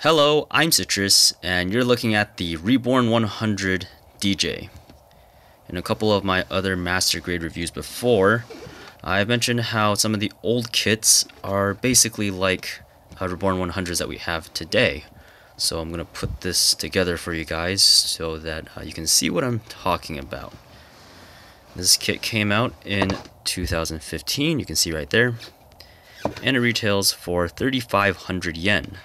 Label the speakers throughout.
Speaker 1: Hello, I'm Citrus, and you're looking at the Reborn 100 Dijeh. In a couple of my other master grade reviews before, I've mentioned how some of the old kits are basically like Reborn 100s that we have today. So I'm going to put this together for you guys so that you can see what I'm talking about. This kit came out in 2015, you can see right there, and it retails for 3,500 yen.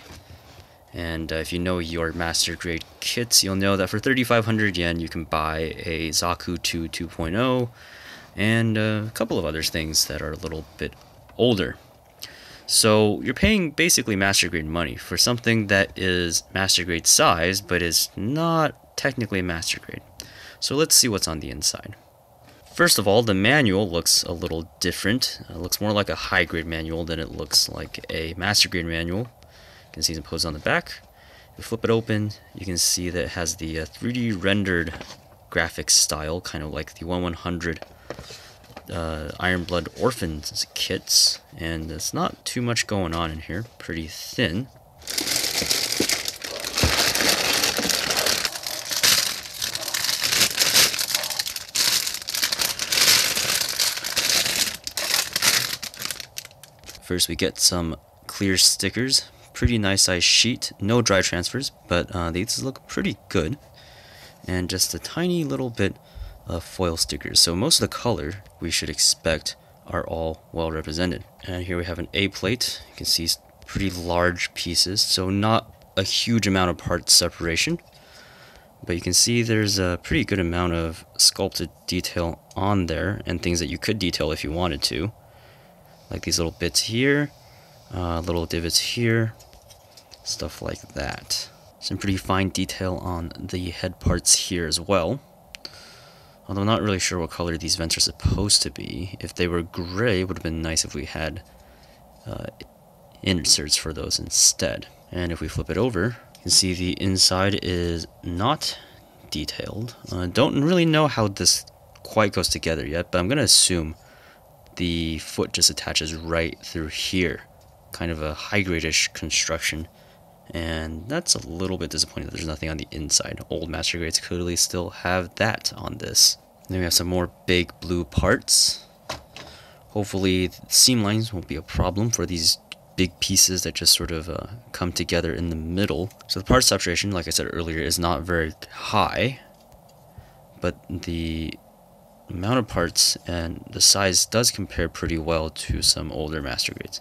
Speaker 1: And if you know your master grade kits, you'll know that for 3,500 yen you can buy a Zaku 2 2.0 and a couple of other things that are a little bit older. So you're paying basically master grade money for something that is master grade size but is not technically master grade. So let's see what's on the inside. First of all, the manual looks a little different. It looks more like a high grade manual than it looks like a master grade manual. You can see some poses on the back. If you flip it open, you can see that it has the 3D rendered graphics style, kind of like the 1/100 Iron Blood Orphans kits, and there's not too much going on in here, pretty thin. First we get some clear stickers. Pretty nice size sheet, no dry transfers, but these look pretty good. And just a tiny little bit of foil stickers. So most of the color we should expect are all well represented. And here we have an A plate. You can see pretty large pieces, so not a huge amount of part separation. But you can see there's a pretty good amount of sculpted detail on there and things that you could detail if you wanted to. Like these little bits here, little divots here, stuff like that. Some pretty fine detail on the head parts here as well. Although I'm not really sure what color these vents are supposed to be. If they were gray, it would have been nice if we had inserts for those instead. And if we flip it over, you can see the inside is not detailed. Don't really know how this quite goes together yet, but I'm going to assume the foot just attaches right through here. Kind of a high-grade-ish construction. And that's a little bit disappointing that there's nothing on the inside. Old master grades clearly still have that on this. Then we have some more big blue parts. Hopefully the seam lines won't be a problem for these big pieces that just sort of come together in the middle. So the part separation, like I said earlier, is not very high. But the amount of parts and the size does compare pretty well to some older master grades.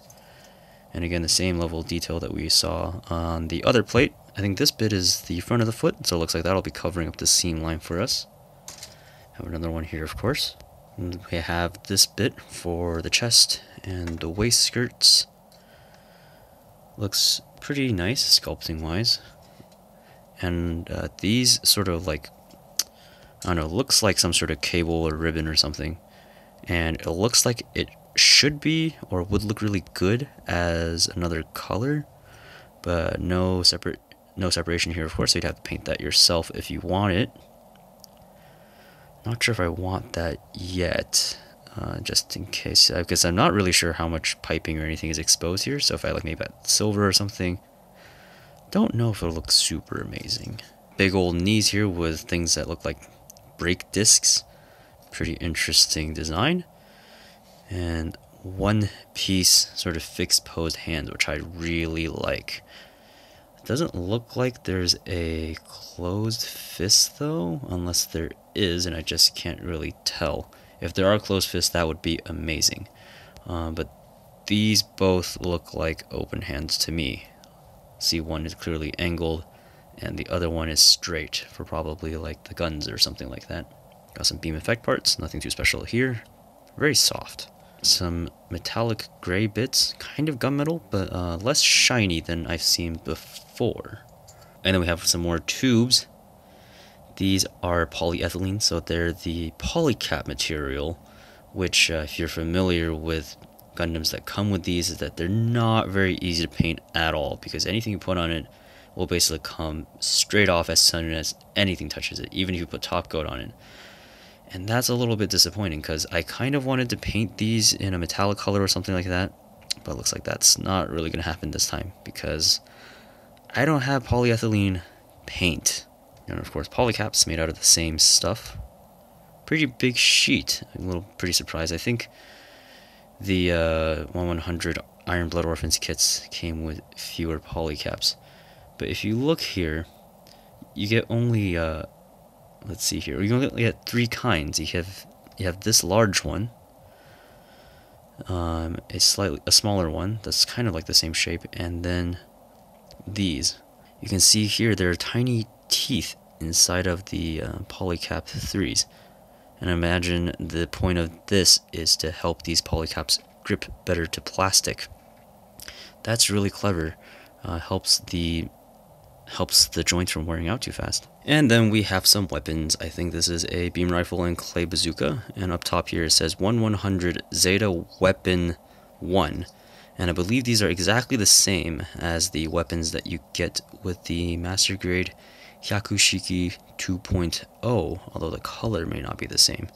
Speaker 1: And again, the same level of detail that we saw on the other plate. I think this bit is the front of the foot, so it looks like that'll be covering up the seam line for us. Have another one here, of course. And we have this bit for the chest and the waist skirts. Looks pretty nice, sculpting-wise. And these sort of like, I don't know, looks like some sort of cable or ribbon or something. And it looks like it should be or would look really good as another color, but no separation here, of course, so you'd have to paint that yourself if you want it. Not sure if I want that yet, just in case, because I'm not really sure how much piping or anything is exposed here, so if I like maybe add silver or something, don't know if it'll look super amazing. Big old knees here with things that look like brake discs. Pretty interesting design. And one piece sort of fixed posed hands, which I really like. It doesn't look like there's a closed fist though, unless there is, and I just can't really tell. If there are closed fists, that would be amazing. But these both look like open hands to me. See, one is clearly angled, and the other one is straight for probably like the guns or something like that. Got some beam effect parts, nothing too special here. Very soft. Some metallic gray bits, kind of gunmetal, but less shiny than I've seen before. And then we have some more tubes. These are polyethylene, so they're the Polycap material, which if you're familiar with Gundams that come with these, is that they're not very easy to paint at all, because anything you put on it will basically come straight off as soon as anything touches it, even if you put top coat on it. And that's a little bit disappointing, because I kind of wanted to paint these in a metallic color or something like that, but it looks like that's not really going to happen this time, because I don't have polyethylene paint. And of course, Polycap's made out of the same stuff. Pretty big sheet. I'm a little pretty surprised. I think the 1/100 Iron Blood Orphans kits came with fewer Polycaps. But if you look here, you get only let's see here. You only get 3 kinds. You have this large one, a smaller one that's kind of like the same shape, and then these. You can see here there are tiny teeth inside of the Polycap 3s. And I imagine the point of this is to help these Polycaps grip better to plastic. That's really clever. Helps the joints from wearing out too fast. And then we have some weapons. I think this is a beam rifle and clay bazooka. And up top here it says 1/100 Zeta Weapon 1. And I believe these are exactly the same as the weapons that you get with the Master Grade Hyakushiki 2.0, although the color may not be the same.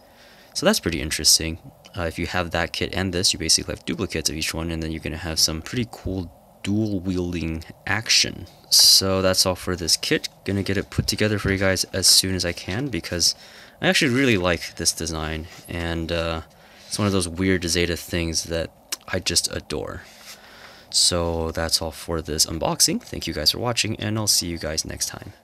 Speaker 1: So that's pretty interesting. If you have that kit and this, you basically have duplicates of each one, and then you're going to have some pretty cool dual wielding action. So that's all for this kit. Gonna get it put together for you guys as soon as I can, because I actually really like this design, and it's one of those weird Zeta things that I just adore. So that's all for this unboxing. Thank you guys for watching, and I'll see you guys next time.